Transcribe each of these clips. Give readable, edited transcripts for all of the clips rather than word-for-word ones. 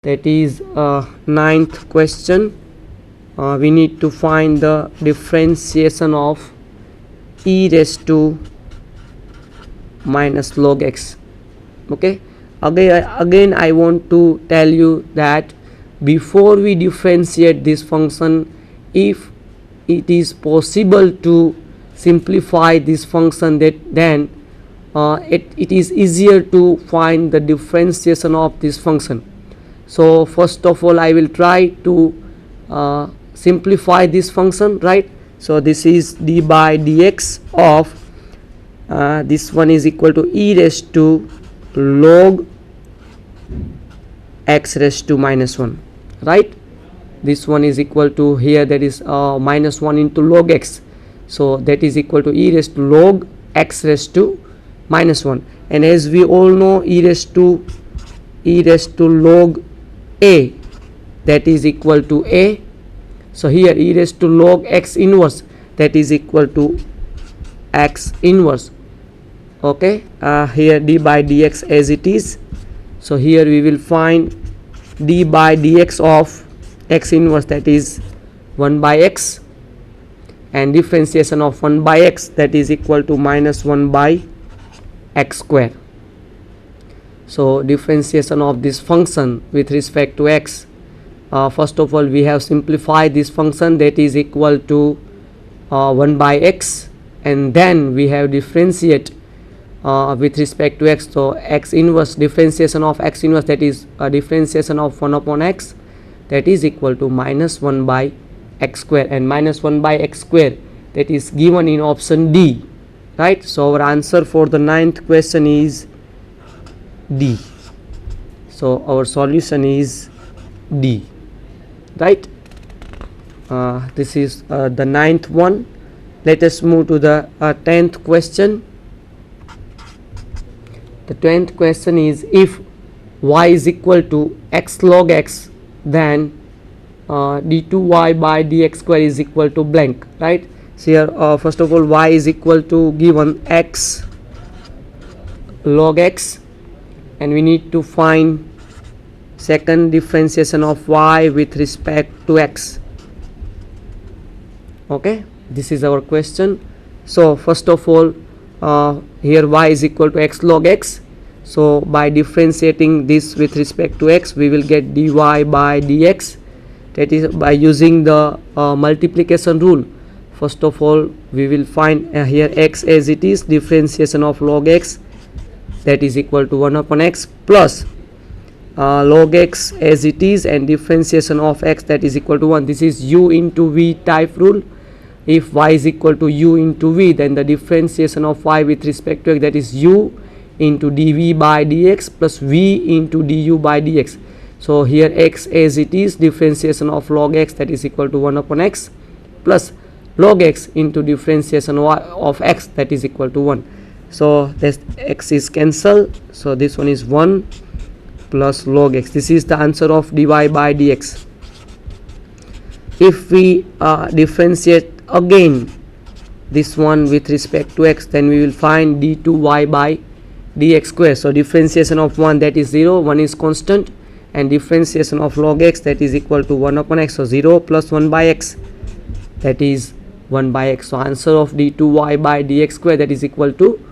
that is ninth question. We need to find the differentiation of e raised to minus log x. Okay, again I want to tell you that before we differentiate this function, if it is possible to simplify this function, then it is easier to find the differentiation of this function. So first of all I will try to simplify this function, right? So this is d by dx of this one is equal to e raised to log x raised to minus 1, right? This one is equal to, here that is minus 1 into log x, so that is equal to e raised to log x raised to minus 1. And as we all know, e raised to log a, that is equal to a. So here e raised to log x inverse, that is equal to x inverse. Okay, here d by dx as it is. So here we will find d by dx of x inverse, that is 1 by x, and differentiation of 1 by x, that is equal to minus 1 by x square. So differentiation of this function with respect to x, first of all we have simplified this function, that is equal to 1 by x, and then we have differentiate with respect to x. So x inverse, differentiation of x inverse, that is differentiation of 1 upon x, that is equal to minus 1 by x square, and minus 1 by x square, that is given in option D, right? So our answer for the ninth question is D. So our solution is D, right? This is the ninth one. Let us move to the 10th question. The 10th question is, if y is equal to x log x, then d2y by dx square is equal to blank, right? So here first of all y is equal to given x log x, and we need to find second differentiation of y with respect to x. Okay, this is our question. So first of all here y is equal to x log x, so by differentiating this with respect to x, we will get dy by dx, that is by using the multiplication rule. First of all we will find here x as it is, differentiation of log x, that is equal to 1 upon x, plus log x as it is, and differentiation of x, that is equal to 1. This is u into v type rule. If y is equal to u into v, then the differentiation of y with respect to x, that is u into dv by dx plus v into du by dx. So here x as it is, differentiation of log x, that is equal to 1 upon x, plus log x into differentiation of x, that is equal to 1. So this x is cancelled, so this one is 1 plus log x. This is the answer of dy by dx. If we differentiate again this one with respect to x, then we will find d2y by dx square. So differentiation of 1, that is 0, 1 is constant, and differentiation of log x, that is equal to 1 upon x, so 0 plus 1 by x, that is 1 by x. So answer of d2y by dx square, that is equal to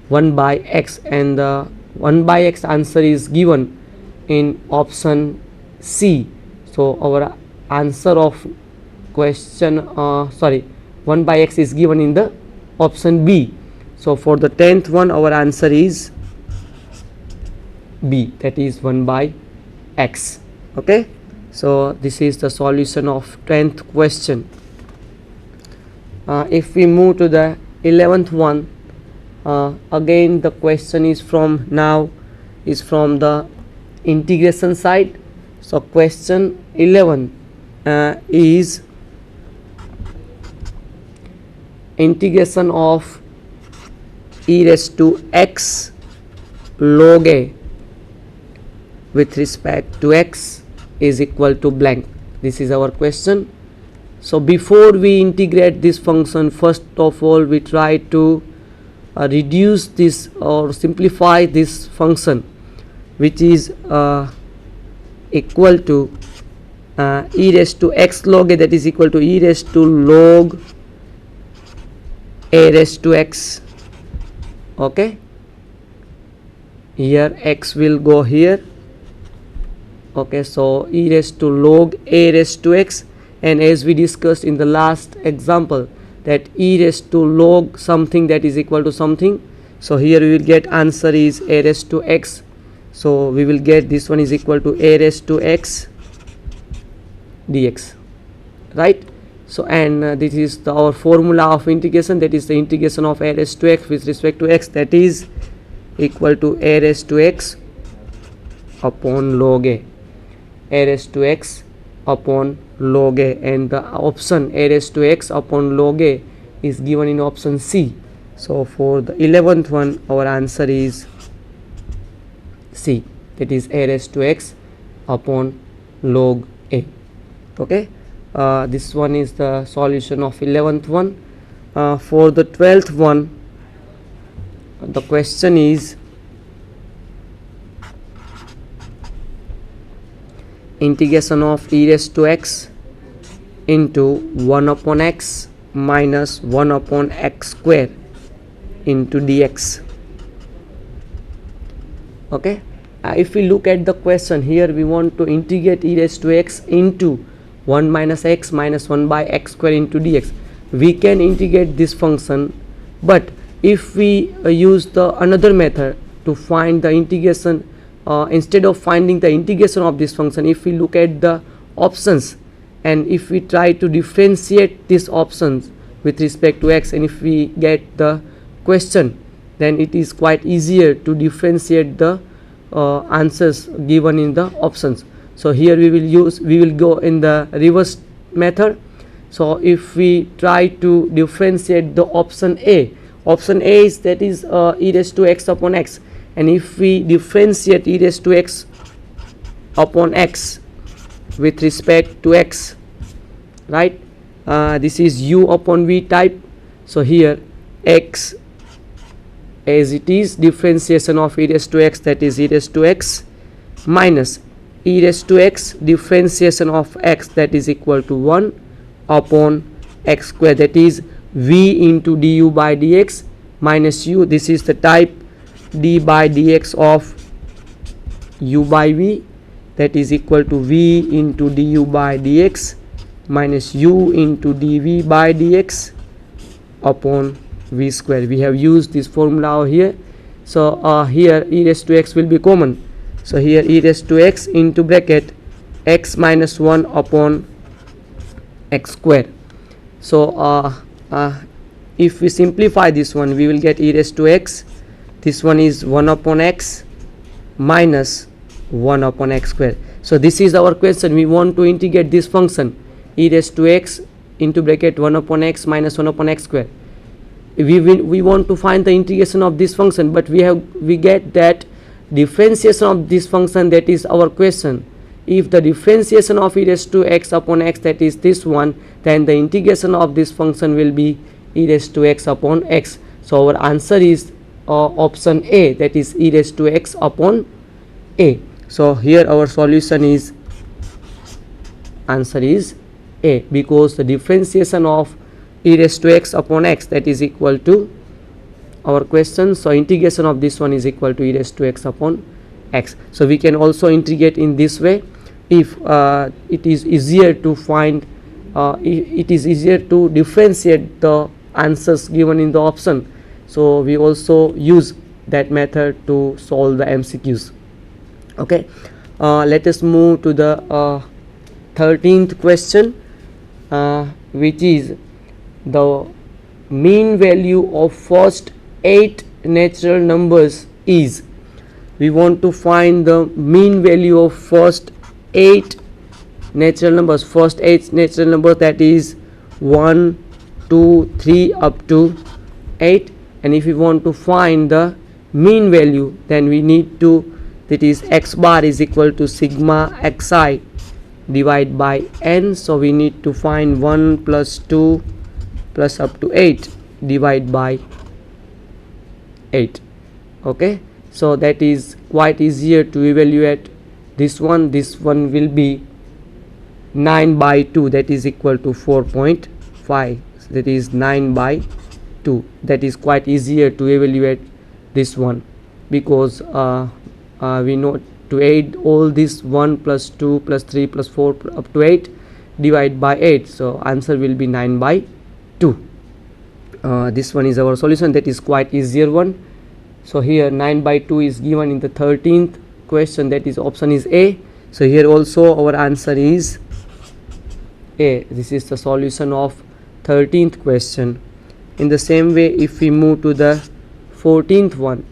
1 by x, and the 1 by x answer is given in option C. So our answer of question 1 by x is given in the option B. So for the 10th one, our answer is B, that is 1 by x. Okay, so this is the solution of 10th question. If we move to the 11th one, again the question is from the integration side. So question 11 is integration of e raised to x log a with respect to x is equal to blank. This is our question. So before we integrate this function, first of all we try to reduce this or simplify this function, which is equal to e raised to x log a, that is equal to e raised to log a raised to x. Okay, here x will go here. Okay, so e raised to log a raised to x, and as we discussed in the last example that e raised to log something that is equal to something, so here we will get answer is a raised to x. So we will get this one is equal to a raised to x dx, right? So and this is our formula of integration, that is the integration of a raised to x with respect to x, that is equal to a raised to x upon log a raised to x upon log a, and the option a raised to x upon log a is given in option C. So for the 11th one our answer is C, that is a raised to x upon log a. Okay, this one is the solution of 11th one. For the 12th one, the question is integration of e raised to x into 1 upon x minus 1 upon x square into dx. Okay, if we look at the question here, we want to integrate e raised to x into 1 minus x minus 1 by x square into dx. We can integrate this function, but if we use the another method to find the integration, instead of finding the integration of this function, if we look at the options and if we try to differentiate these options with respect to x, and if we get the question, then it is quite easier to differentiate the answers given in the options. So here we will go in the reverse method. So if we try to differentiate the option A is that is e raised to x upon x, and if we differentiate e raised to x upon x with respect to x, right, this is u upon v type. So here x as it is differentiation of e raised to x, that is e raised to x minus e raised to x differentiation of x, that is equal to 1 upon x square, that is v into du by dx minus u, this is the type d by dx of u by v, that is equal to v into du by dx minus u into dv by dx upon v square. We have used this formula over here. So here e raised to x will be common. So here e raised to x into bracket x minus 1 upon x square. So if we simplify this one, we will get e raised to x, this one is 1 upon x minus 1 upon x square. So this is our question. We want to integrate this function e raised to x into bracket 1 upon x minus 1 upon x square. We want to find the integration of this function, but we get that differentiation of this function, that is our question. If the differentiation of e raised to x upon x, that is this one, then the integration of this function will be e raised to x upon x. So our answer is option A, that is e raised to x upon a. So here our solution is answer is A, because the differentiation of e raised to x upon x, that is equal to our question. So integration of this one is equal to e raised to x upon x. So we can also integrate in this way if it is easier to find, it is easier to differentiate the answers given in the option. So we also use that method to solve the MCQs. Okay, let us move to the 13th question, which is the mean value of first 8 natural numbers is. We want to find the mean value of first 8 natural numbers, first 8 natural numbers, that is 1, 2, 3 up to 8. And if we want to find the mean value, then we need to, that is x bar is equal to sigma xi divided by n. So we need to find 1 plus 2 plus up to 8 divided by 8. Okay, so that is quite easier to evaluate this one will be 9 by 2, that is equal to 4.5. that is 9 by 2. That is quite easier to evaluate this one, because we know to add all this 1 plus 2 plus 3 plus 4 up to 8, divide by 8, so answer will be 9 by 2. This one is our solution. That is quite easier one. So here 9 by 2 is given in the 13th question, that is option is A. So here also our answer is A. This is the solution of 13th question. In the same way, if we move to the 14th one,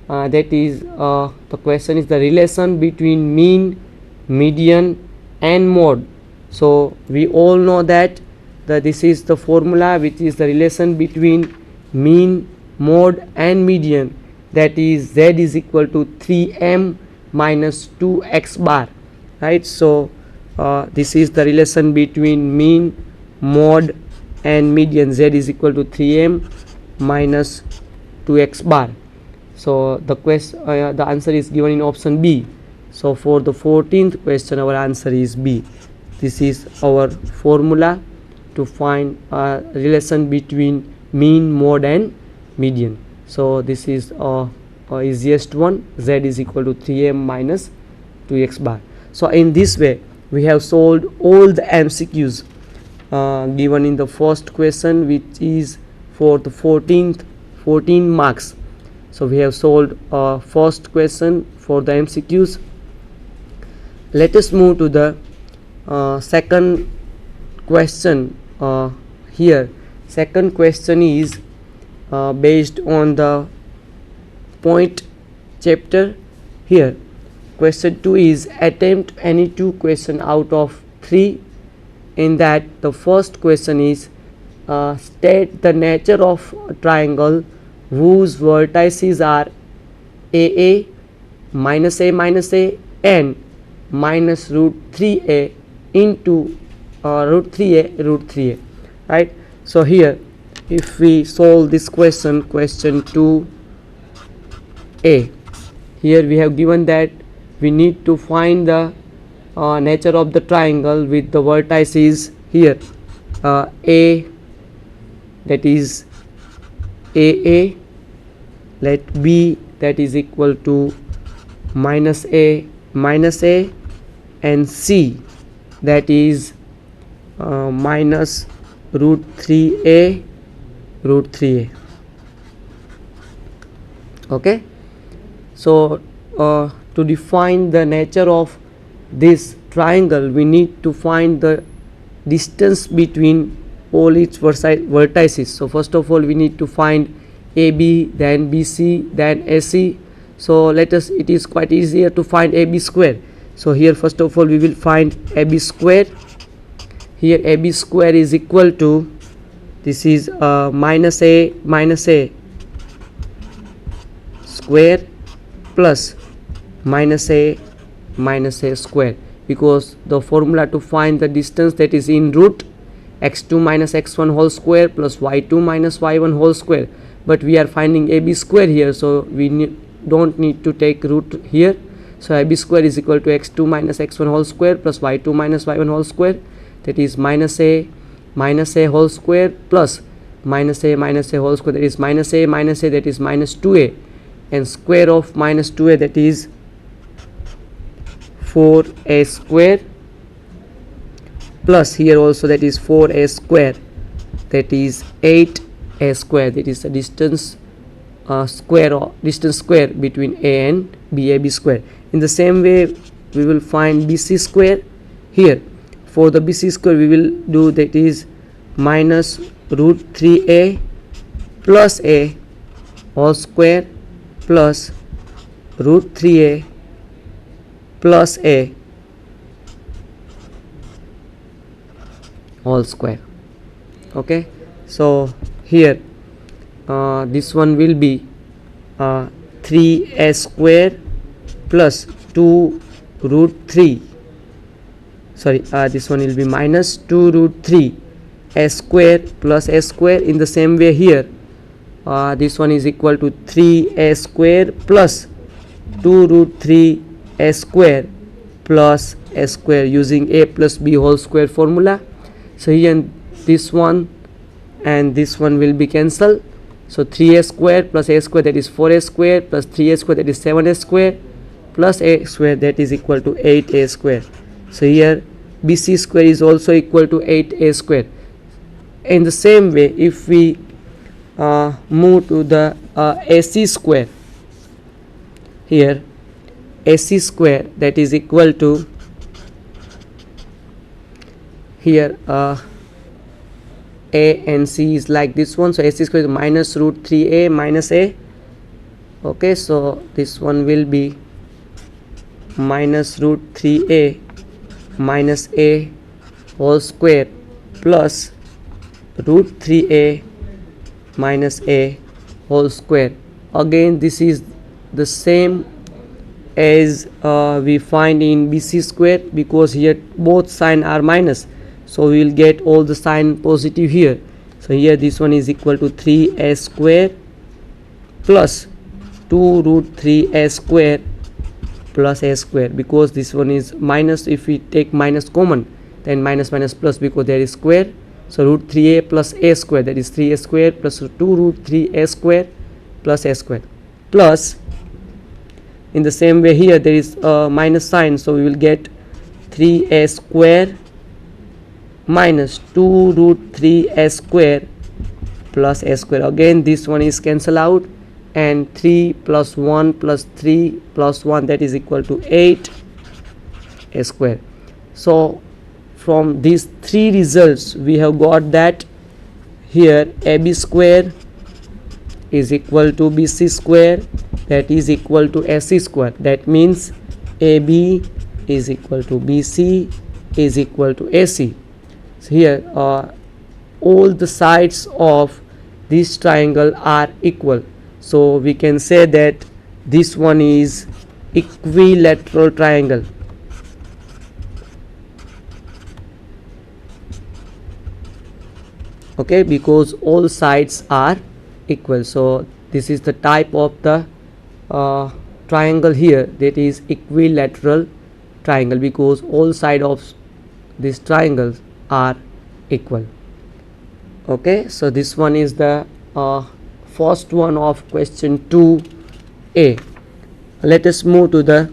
that is the question is the relation between mean, median and mode. So we all know that this is the formula, which is the relation between mean, mode and median, that is z is equal to 3m minus 2x bar, right? So this is the relation between mean, mode and median. Z is equal to 3m minus 2x bar. So the answer is given in option B. So for the 14th question, our answer is B. This is our formula to find a relation between mean, mode and median. So this is easiest one. Z is equal to 3m minus 2x bar. So in this way we have solved all the MCQs given in the first question, which is for the 14 marks. So we have solved first question for the MCQs. Let us move to the second question. Here second question is based on the point chapter. Here question 2 is attempt any 2 question out of 3. In that the first question is state the nature of a triangle whose vertices are AA, minus A minus A and minus root 3A into root 3A root 3A, right? So here if we solve this question 2a, here we have given that we need to find the nature of the triangle with the vertices here A, that is AA, let B that is equal to minus A minus A, and C that is minus root 3A root 3A. Okay, so to define the nature of this triangle, we need to find the distance between all its vertices. So first of all we need to find AB, then BC, then AC. So let us, it is quite easier to find AB square. So here first of all we will find AB square. Here AB square is equal to, this is minus A square plus minus A square, because the formula to find the distance, that is in root x2 minus x1 whole square plus y2 minus y1 whole square, but we are finding AB square here, so we don't need to take root here. So AB square is equal to x2 minus x1 whole square plus y2 minus y1 whole square, that is minus A whole square plus minus A whole square, that is minus A that is minus 2A, and square of minus 2A, that is 4A square, plus here also that is 4A square, that is 8A square, that is the distance square between A and B, AB square. In the same way we will find BC square. Here for the BC square we will do, that is minus root 3A plus A whole square plus root 3A plus A whole square. Okay, so here this one will be 3A square plus 2 root 3, sorry, this one will be minus 2 root 3 A square plus A square. In the same way here this one is equal to 3A square plus 2 root 3 A square plus a square using a plus b whole square formula. So here this one and this one will be cancelled. So 3a square plus a square, that is 4a square, plus 3a square, that is 7a square, plus a square, that is equal to 8a square. So here bc square is also equal to 8a square. In the same way, if we move to the ac square, here ac square, that is equal to, here a and c is like this one. So ac square is minus root 3a minus a. Okay, so this one will be minus root 3a minus a whole square plus root 3a minus a whole square. Again, this is the same as we find in bc square, because here both sign are minus, so we will get all the sign positive here. So here this one is equal to 3a square plus 2 root 3a square plus a square, because this one is minus. If we take minus common, then minus minus plus, because there is square. So root 3a plus a square, that is 3a square plus 2 root 3a square plus a square, plus in the same way here there is a minus sign, so we will get 3a square minus 2 root 3a square plus a square. Again this one is cancel out, and 3 plus 1 plus 3 plus 1, that is equal to 8 a square. So from these three results we have got that here ab square is equal to bc square, that is equal to ac square. That means ab is equal to bc is equal to ac. So here all the sides of this triangle are equal, so we can say that this one is equilateral triangle. Okay, because all sides are equal. So this is the type of the triangle here, that is equilateral triangle, because all sides of these triangles are equal. Okay, so this one is the first one of question 2a. Let us move to the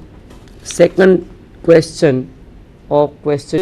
second question of question